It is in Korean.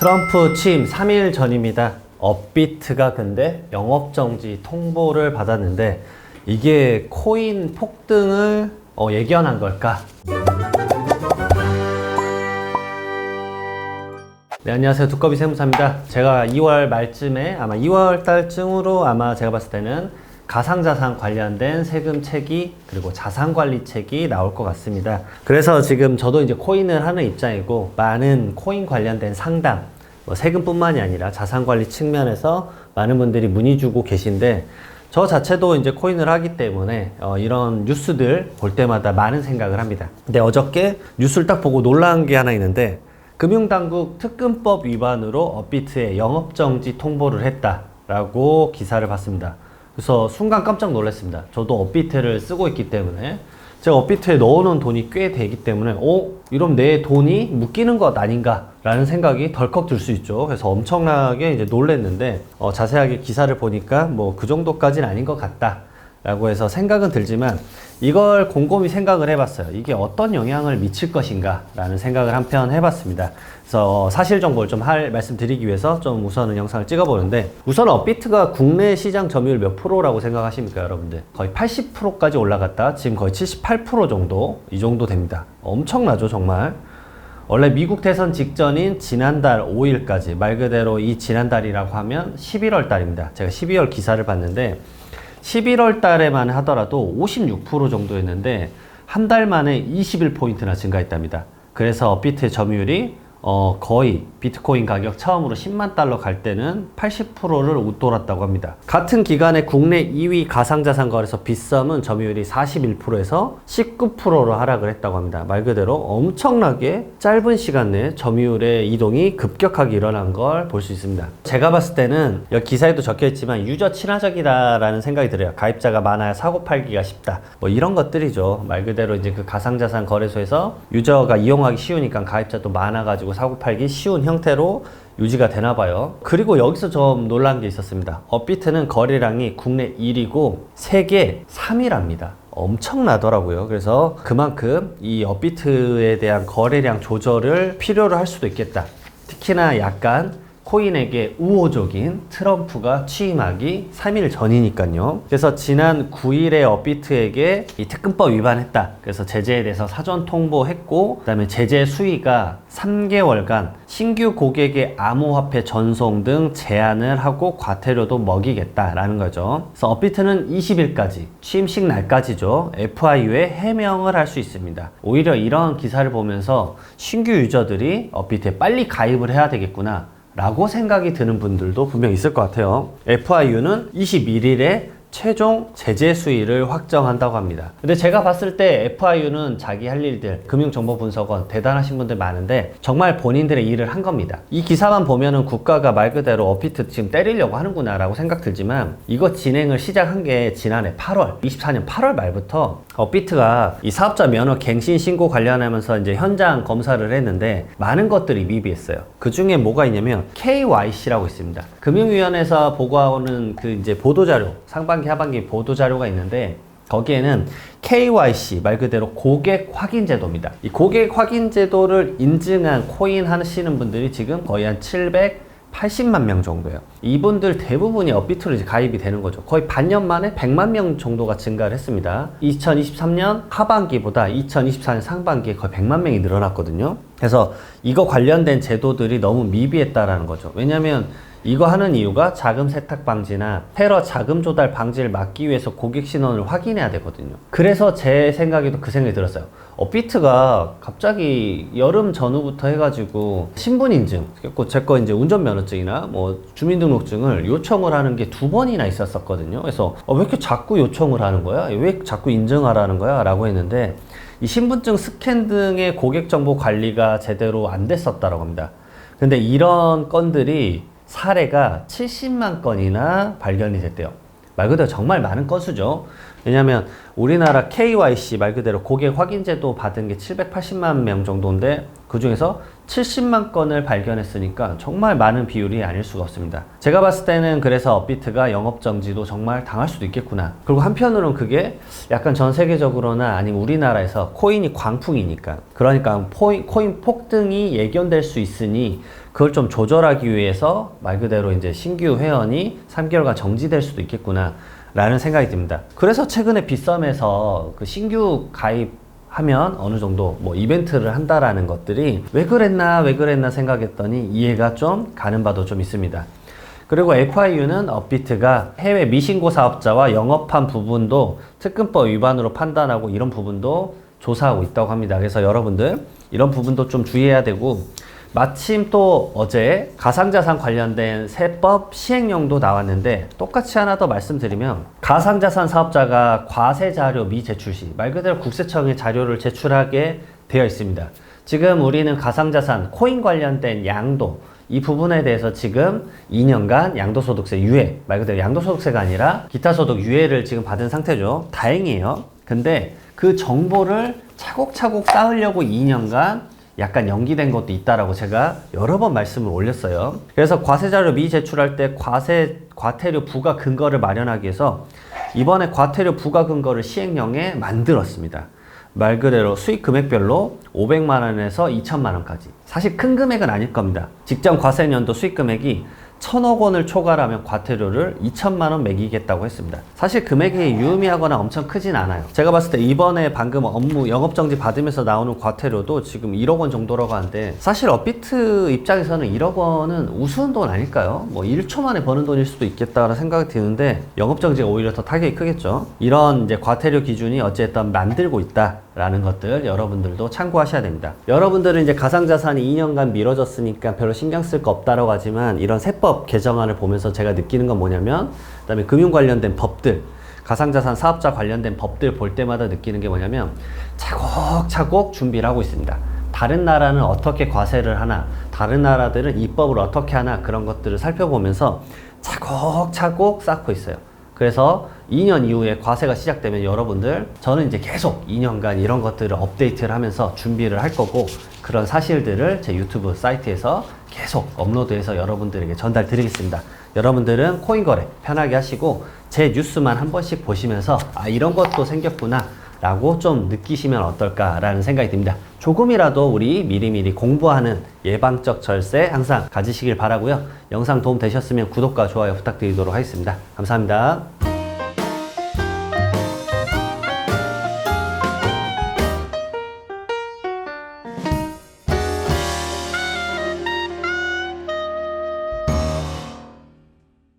트럼프 취임 3일 전입니다. 업비트가 근데 영업정지 통보를 받았는데 이게 코인 폭등을 예견한 걸까? 네, 안녕하세요. 두꺼비 세무사입니다. 제가 2월 말쯤에 아마 2월 달쯤으로 아마 제가 봤을 때는 가상자산 관련된 세금책이 그리고 자산관리책이 나올 것 같습니다. 그래서 지금 저도 이제 코인을 하는 입장이고 많은 코인 관련된 상담, 세금뿐만이 아니라 자산관리 측면에서 많은 분들이 문의 주고 계신데 저 자체도 이제 코인을 하기 때문에 이런 뉴스들 볼 때마다 많은 생각을 합니다. 근데 어저께 뉴스를 딱 보고 놀란 게 하나 있는데 금융당국 특근법 위반으로 업비트에 영업정지 통보를 했다라고 기사를 봤습니다. 그래서 순간 깜짝 놀랐습니다. 저도 업비트를 쓰고 있기 때문에 제가 업비트에 넣어놓은 돈이 꽤 되기 때문에 이러면 내 돈이 묶이는 것 아닌가 라는 생각이 덜컥 들 수 있죠. 그래서 엄청나게 이제 놀랐는데 자세하게 기사를 보니까 뭐 그 정도까지는 아닌 것 같다 라고 해서 생각은 들지만 이걸 곰곰이 생각을 해봤어요. 이게 어떤 영향을 미칠 것인가 라는 생각을 한편 해봤습니다. 그래서 사실 정보를 좀 말씀드리기 위해서 좀 우선은 영상을 찍어보는데 우선 업비트가 국내 시장 점유율 몇 프로라고 생각하십니까 여러분들? 거의 80%까지 올라갔다 지금 거의 78% 정도 이 정도 됩니다. 엄청나죠 정말. 원래 미국 대선 직전인 지난달 5일까지 말 그대로 이 지난달이라고 하면 11월 달입니다. 제가 12월 기사를 봤는데 11월 달에만 하더라도 56% 정도였는데 한 달 만에 21포인트나 증가했답니다. 그래서 업비트의 점유율이 거의 비트코인 가격 처음으로 10만 달러 갈 때는 80%를 웃돌았다고 합니다. 같은 기간에 국내 2위 가상자산 거래소 빗썸은 점유율이 41%에서 19%로 하락을 했다고 합니다. 말 그대로 엄청나게 짧은 시간 내에 점유율의 이동이 급격하게 일어난 걸 볼 수 있습니다. 제가 봤을 때는 여기 기사에도 적혀있지만 유저 친화적이다라는 생각이 들어요. 가입자가 많아야 사고 팔기가 쉽다. 뭐 이런 것들이죠. 말 그대로 이제 그 가상자산 거래소에서 유저가 이용하기 쉬우니까 가입자도 많아가지고 사고 팔기 쉬운 형태로 유지가 되나 봐요. 그리고 여기서 좀 놀란 게 있었습니다. 업비트는 거래량이 국내 1위고 세계 3위랍니다. 엄청나더라고요. 그래서 그만큼 이 업비트에 대한 거래량 조절을 필요로 할 수도 있겠다. 특히나 약간 코인에게 우호적인 트럼프가 취임하기 3일 전이니까요. 그래서 지난 9일에 업비트에게 이 특근법 위반했다. 그래서 제재에 대해서 사전 통보했고, 그 다음에 제재 수위가 3개월간 신규 고객의 암호화폐 전송 등 제한을 하고 과태료도 먹이겠다라는 거죠. 그래서 업비트는 20일까지, 취임식 날까지죠. FIU에 해명을 할 수 있습니다. 오히려 이런 기사를 보면서 신규 유저들이 업비트에 빨리 가입을 해야 되겠구나 라고 생각이 드는 분들도 분명 있을 것 같아요. FIU는 21일에 최종 제재 수위를 확정한다고 합니다. 근데 제가 봤을 때 FIU는 자기 할 일들, 금융정보분석원 대단하신 분들 많은데 정말 본인들의 일을 한 겁니다. 이 기사만 보면은 국가가 말 그대로 업비트 지금 때리려고 하는구나 라고 생각 들지만 이거 진행을 시작한 게 지난해 8월, 24년 8월 말부터 업비트가 이 사업자 면허 갱신 신고 관련하면서 이제 현장 검사를 했는데 많은 것들이 미비했어요. 그 중에 뭐가 있냐면 KYC라고 있습니다. 금융위원회에서 보고하는 그 이제 보도자료, 상반기 하반기 보도자료가 있는데 거기에는 KYC 말 그대로 고객 확인 제도입니다. 이 고객 확인 제도를 인증한 코인 하시는 분들이 지금 거의 한 780만 명 정도예요. 이분들 대부분이 업비트로 이제 가입이 되는 거죠. 거의 반년 만에 100만 명 정도가 증가를 했습니다. 2023년 하반기보다 2024년 상반기에 거의 100만 명이 늘어났거든요. 그래서 이거 관련된 제도들이 너무 미비했다라는 거죠. 왜냐면 이거 하는 이유가 자금 세탁 방지나 테러 자금 조달 방지를 막기 위해서 고객 신원을 확인해야 되거든요. 그래서 제 생각에도 그 생각이 들었어요. 업비트가 갑자기 여름 전후부터 해가지고 신분 인증, 제 거 이제 운전면허증이나 뭐 주민등록증을 요청을 하는 게 2번이나 있었거든요. 그래서 왜 이렇게 자꾸 요청을 하는 거야? 왜 자꾸 인증하라는 거야? 라고 했는데 이 신분증 스캔 등의 고객 정보 관리가 제대로 안 됐었다고 합니다. 근데 이런 건들이 사례가 70만 건이나 발견이 됐대요. 말 그대로 정말 많은 건수죠. 왜냐면 우리나라 KYC 말 그대로 고객 확인제도 받은 게 780만 명 정도인데 그 중에서 70만 건을 발견했으니까 정말 많은 비율이 아닐 수가 없습니다. 제가 봤을 때는 그래서 업비트가 영업정지도 정말 당할 수도 있겠구나. 그리고 한편으로는 그게 약간 전 세계적으로나 아니면 우리나라에서 코인이 광풍이니까 그러니까 코인 폭등이 예견될 수 있으니 그걸 좀 조절하기 위해서 말 그대로 이제 신규 회원이 3개월간 정지될 수도 있겠구나 라는 생각이 듭니다. 그래서 최근에 빗썸에서 그 신규 가입하면 어느 정도 뭐 이벤트를 한다라는 것들이 왜 그랬나 생각했더니 이해가 좀 가는 바도 좀 있습니다. 그리고 FIU는 업비트가 해외 미신고 사업자와 영업한 부분도 특근법 위반으로 판단하고 이런 부분도 조사하고 있다고 합니다. 그래서 여러분들 이런 부분도 좀 주의해야 되고, 마침 또 어제 가상자산 관련된 세법 시행령도 나왔는데 똑같이 하나 더 말씀드리면, 가상자산 사업자가 과세자료 미제출 시 말 그대로 국세청에 자료를 제출하게 되어 있습니다. 지금 우리는 가상자산 코인 관련된 양도 이 부분에 대해서 지금 2년간 양도소득세 유예, 말 그대로 양도소득세가 아니라 기타소득 유예를 지금 받은 상태죠. 다행이에요. 근데 그 정보를 차곡차곡 쌓으려고 2년간 약간 연기된 것도 있다라고 제가 여러 번 말씀을 올렸어요. 그래서 과세자료 미제출할 때 과태료 부과 근거를 마련하기 위해서 이번에 과태료 부과 근거를 시행령에 만들었습니다. 말 그대로 수익 금액별로 500만 원에서 2천만 원까지. 사실 큰 금액은 아닐 겁니다. 직전 과세년도 수익 금액이 1,000억 원을 초과하면 과태료를 2천만 원 매기겠다고 했습니다. 사실 금액이 유의미하거나 엄청 크진 않아요. 제가 봤을 때 이번에 방금 업무 영업정지 받으면서 나오는 과태료도 지금 1억 원 정도라고 하는데, 사실 업비트 입장에서는 1억 원은 우스운 돈 아닐까요? 뭐 1초 만에 버는 돈일 수도 있겠다라는 생각이 드는데 영업정지가 오히려 더 타격이 크겠죠. 이런 이제 과태료 기준이 어쨌든 만들고 있다라는 것들 여러분들도 참고하셔야 됩니다. 여러분들은 이제 가상자산이 2년간 미뤄졌으니까 별로 신경 쓸 거 없다라고 하지만, 이런 세법 개정안을 보면서 제가 느끼는 건 뭐냐면, 그다음에 금융 관련된 법들, 가상자산 사업자 관련된 법들 볼 때마다 느끼는 게 뭐냐면 차곡차곡 준비를 하고 있습니다. 다른 나라는 어떻게 과세를 하나, 다른 나라들은 입법을 어떻게 하나, 그런 것들을 살펴보면서 차곡차곡 쌓고 있어요. 그래서 2년 이후에 과세가 시작되면 여러분들, 저는 이제 계속 2년간 이런 것들을 업데이트를 하면서 준비를 할 거고, 그런 사실들을 제 유튜브 사이트에서 계속 업로드해서 여러분들에게 전달 드리겠습니다. 여러분들은 코인 거래 편하게 하시고 제 뉴스만 한 번씩 보시면서 아, 이런 것도 생겼구나 라고 좀 느끼시면 어떨까라는 생각이 듭니다. 조금이라도 우리 미리미리 공부하는 예방적 절세 항상 가지시길 바라고요. 영상 도움 되셨으면 구독과 좋아요 부탁드리도록 하겠습니다. 감사합니다.